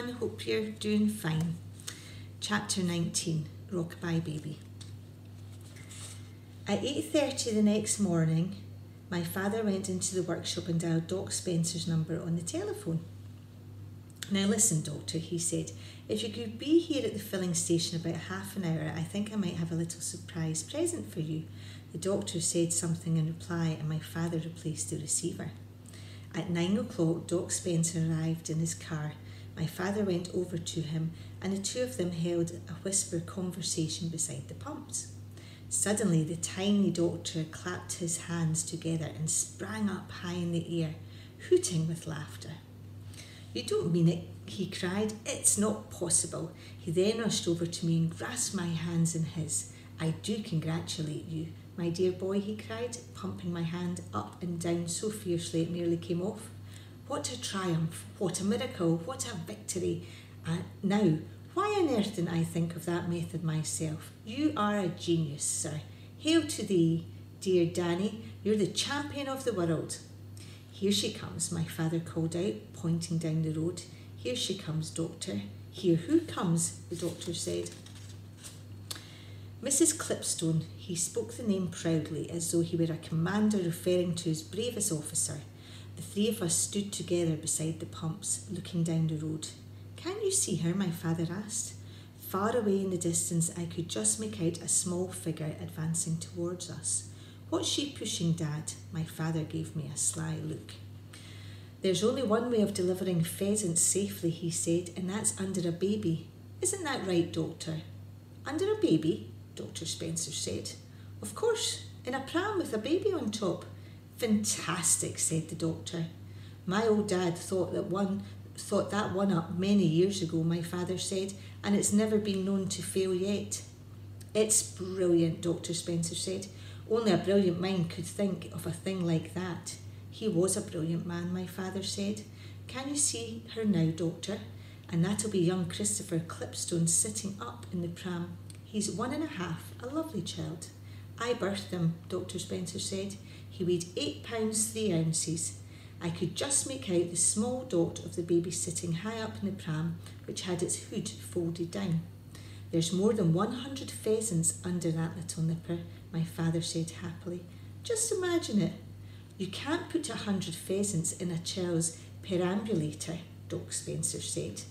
everyone, hope you're doing fine. Chapter 19, Rockabye Baby. At 8:30 the next morning, my father went into the workshop and dialed Doc Spencer's number on the telephone. Now listen, Doctor, he said, if you could be here at the filling station about half an hour, I think I might have a little surprise present for you. The doctor said something in reply and my father replaced the receiver. At 9 o'clock, Doc Spencer arrived in his car. My father went over to him and the two of them held a whisper conversation beside the pumps. Suddenly, the tiny doctor clapped his hands together and sprang up high in the air, hooting with laughter. You don't mean it, he cried. It's not possible. He then rushed over to me and grasped my hands in his. I do congratulate you, my dear boy, he cried, pumping my hand up and down so fiercely it nearly came off. What a triumph, what a miracle, what a victory. Now, why on earth didn't I think of that method myself? You are a genius, sir. Hail to thee, dear Danny. You're the champion of the world. Here she comes, my father called out, pointing down the road. Here she comes, Doctor. Here who comes, the doctor said. Mrs Clipstone, he spoke the name proudly as though he were a commander referring to his bravest officer. The three of us stood together beside the pumps, looking down the road. Can you see her? My father asked. Far away in the distance, I could just make out a small figure advancing towards us. What's she pushing, Dad? My father gave me a sly look. There's only one way of delivering pheasants safely, he said, and that's under a baby. Isn't that right, Doctor? Under a baby? Dr. Spencer said. Of course, in a pram with a baby on top. Fantastic, said the doctor. My old dad thought that one up many years ago, my father said, and it's never been known to fail yet. It's brilliant, Dr. Spencer said. Only a brilliant mind could think of a thing like that. He was a brilliant man, my father said. Can you see her now, Doctor? And that'll be young Christopher Clipstone sitting up in the pram. He's 1.5, a lovely child. I birthed him, Dr. Spencer said. He weighed 8 pounds 3 ounces. I could just make out the small dot of the baby sitting high up in the pram, which had its hood folded down. There's more than 100 pheasants under that little nipper, my father said happily. Just imagine it. You can't put 100 pheasants in a child's perambulator, Doc Spencer said.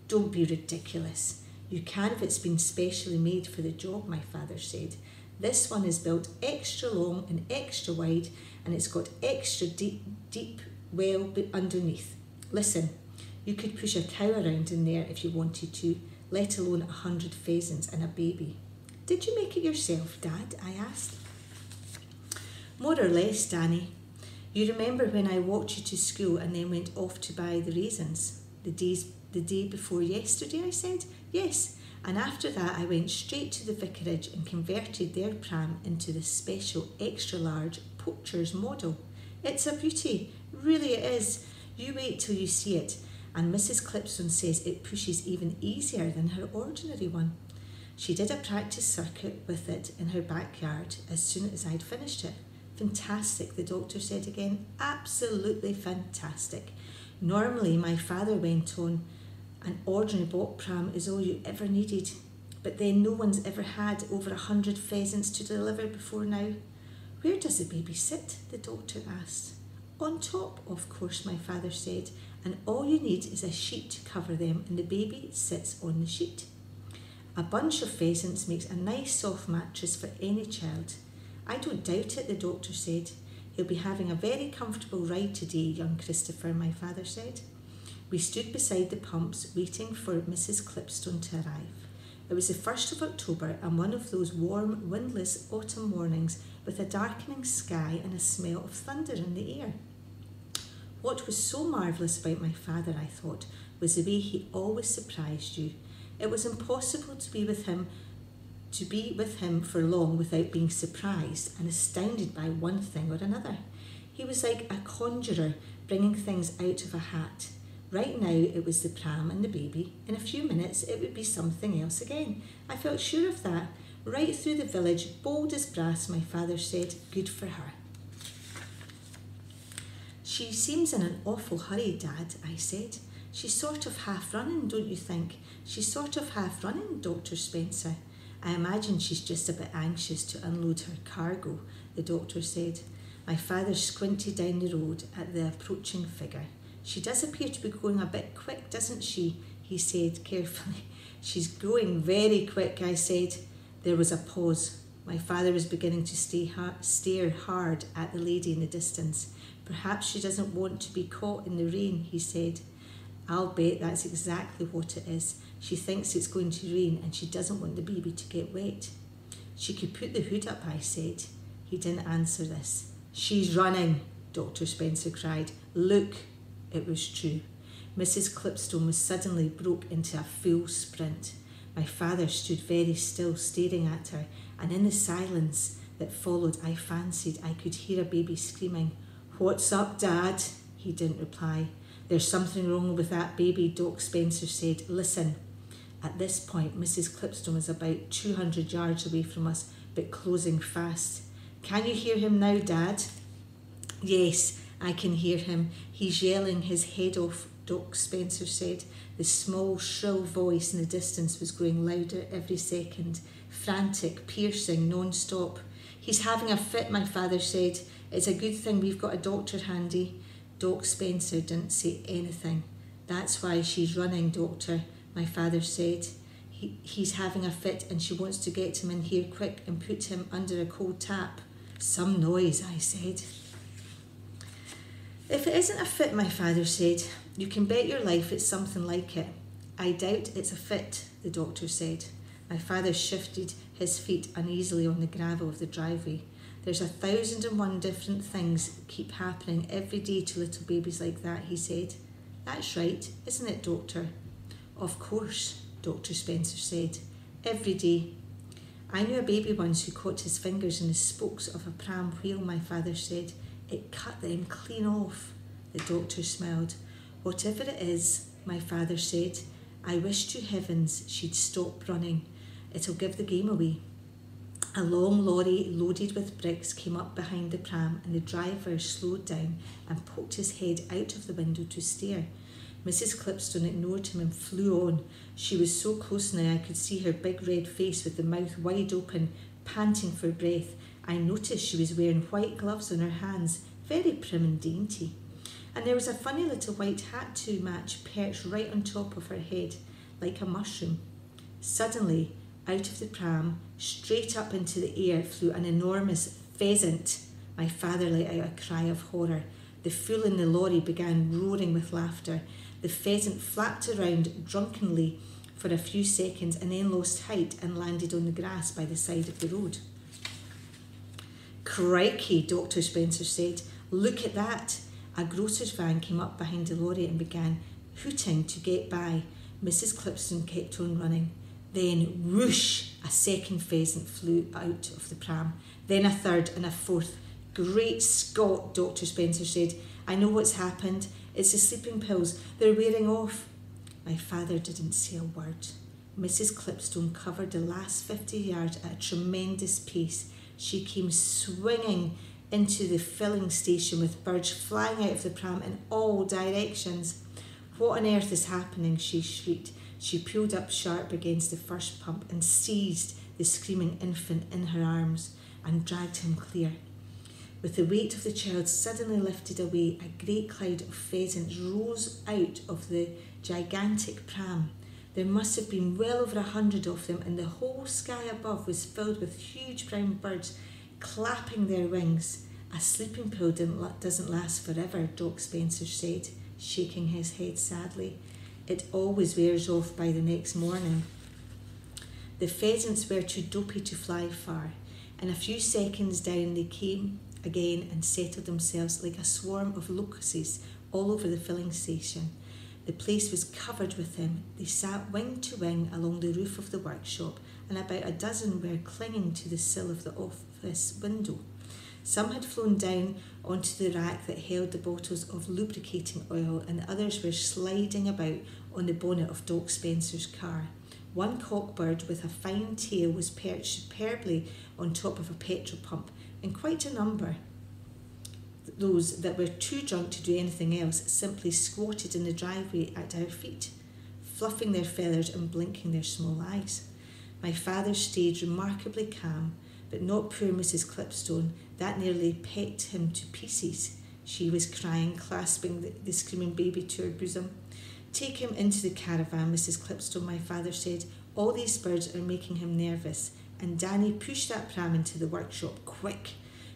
Don't be ridiculous. You can if it's been specially made for the job, my father said. This one is built extra long and extra wide, and it's got extra deep well underneath. Listen, you could push a cow around in there if you wanted to, let alone 100 pheasants and a baby. Did you make it yourself, Dad? I asked. More or less, Danny. You remember when I walked you to school and then went off to buy the raisins? The day before yesterday, I said. Yes, and after that I went straight to the vicarage and converted their pram into the special extra large poacher's model. It's a beauty, really it is. You wait till you see it, and Mrs Clipstone says it pushes even easier than her ordinary one. She did a practice circuit with it in her backyard as soon as I'd finished it. Fantastic, the doctor said again. Absolutely fantastic. Normally, my father went on, an ordinary bog pram is all you ever needed, but then no one's ever had over 100 pheasants to deliver before now. Where does the baby sit? The doctor asked. On top, of course, my father said, and all you need is a sheet to cover them and the baby sits on the sheet. A bunch of pheasants makes a nice soft mattress for any child. I don't doubt it, the doctor said. He'll be having a very comfortable ride today, young Christopher, my father said. We stood beside the pumps waiting for Mrs Clipstone to arrive. It was the 1st of October and one of those warm, windless autumn mornings with a darkening sky and a smell of thunder in the air. What was so marvellous about my father, I thought, was the way he always surprised you. It was impossible to be with him for long without being surprised and astounded by one thing or another. He was like a conjurer bringing things out of a hat. Right now it was the pram and the baby. In a few minutes it would be something else again. I felt sure of that. Right through the village, bold as brass, my father said, good for her. She seems in an awful hurry, Dad, I said. She's sort of half running, don't you think? She's sort of half running, Dr. Spencer. I imagine she's just a bit anxious to unload her cargo, the doctor said. My father squinted down the road at the approaching figure. She does appear to be going a bit quick, doesn't she? He said carefully. She's going very quick, I said. There was a pause. My father was beginning to stare hard at the lady in the distance. Perhaps she doesn't want to be caught in the rain, he said. I'll bet that's exactly what it is. She thinks it's going to rain and she doesn't want the baby to get wet. She could put the hood up, I said. He didn't answer this. She's running, Dr. Spencer cried. Look. It was true. Mrs. Clovenstone was suddenly broke into a full sprint. My father stood very still, staring at her, and in the silence that followed, I fancied I could hear a baby screaming. What's up, Dad? He didn't reply. There's something wrong with that baby, Doc Spencer said. Listen. At this point, Mrs. Clovenstone was about 200 yards away from us, but closing fast. Can you hear him now, Dad? Yes, I can hear him. He's yelling his head off, Doc Spencer said. The small, shrill voice in the distance was growing louder every second, frantic, piercing, non-stop. He's having a fit, my father said. It's a good thing we've got a doctor handy. Doc Spencer didn't say anything. That's why she's running, Doctor, my father said. He's having a fit and she wants to get him in here quick and put him under a cold tap. Some noise, I said. If it isn't a fit, my father said, you can bet your life it's something like it. I doubt it's a fit, the doctor said. My father shifted his feet uneasily on the gravel of the driveway. There's 1,001 different things keep happening every day to little babies like that, he said. That's right, isn't it, Doctor? Of course, Dr. Spencer said. Every day. I knew a baby once who caught his fingers in the spokes of a pram wheel, my father said. It cut them clean off. The doctor smiled. Whatever it is, my father said, I wish to heavens she'd stop running. It'll give the game away. A long lorry loaded with bricks came up behind the pram and the driver slowed down and poked his head out of the window to stare. Mrs. Clovenstone ignored him and flew on. She was so close now I could see her big red face with the mouth wide open, panting for breath. I noticed she was wearing white gloves on her hands, very prim and dainty. And there was a funny little white hat to match perched right on top of her head, like a mushroom. Suddenly, out of the pram, straight up into the air flew an enormous pheasant. My father let out a cry of horror. The fool in the lorry began roaring with laughter. The pheasant flapped around drunkenly for a few seconds and then lost height and landed on the grass by the side of the road. Crikey, Dr. Spencer said. Look at that. A grocer's van came up behind the lorry and began hooting to get by. Mrs. Clovenstone kept on running. Then, whoosh, a second pheasant flew out of the pram. Then a third and a fourth. Great Scott, Dr. Spencer said. I know what's happened. It's the sleeping pills. They're wearing off. My father didn't say a word. Mrs. Clovenstone covered the last 50 yards at a tremendous pace. She came swinging into the filling station with birds flying out of the pram in all directions. What on earth is happening? She shrieked. She pulled up sharp against the first pump and seized the screaming infant in her arms and dragged him clear. With the weight of the child suddenly lifted away, a great cloud of pheasants rose out of the gigantic pram. There must have been well over 100 of them, and the whole sky above was filled with huge brown birds clapping their wings. A sleeping pill doesn't last forever, Doc Spencer said, shaking his head sadly. It always wears off by the next morning. The pheasants were too dopey to fly far, and a few seconds down they came again and settled themselves like a swarm of locusts all over the filling station. The place was covered with them. They sat wing to wing along the roof of the workshop, and about a dozen were clinging to the sill of the office window. Some had flown down onto the rack that held the bottles of lubricating oil, and others were sliding about on the bonnet of Doc Spencer's car. One cockbird with a fine tail was perched superbly on top of a petrol pump, and quite a number those that were too drunk to do anything else simply squatted in the driveway at our feet, fluffing their feathers and blinking their small eyes. My father stayed remarkably calm, but not poor Mrs Clipstone. That nearly pecked him to pieces. She was crying, clasping the screaming baby to her bosom. "Take him into the caravan, Mrs Clipstone," my father said. "All these birds are making him nervous. And Danny, push that pram into the workshop, quick."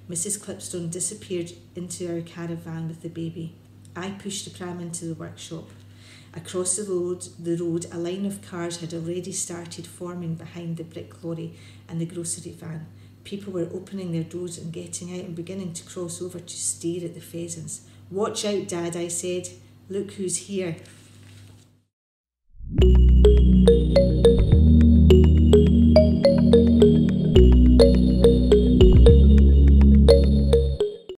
Mrs Clipstone disappeared into our caravan with the baby. I pushed the pram into the workshop. Across the road, a line of cars had already started forming behind the brick lorry and the grocery van. People were opening their doors and getting out and beginning to cross over to stare at the pheasants. "Watch out, Dad," I said. "Look who's here."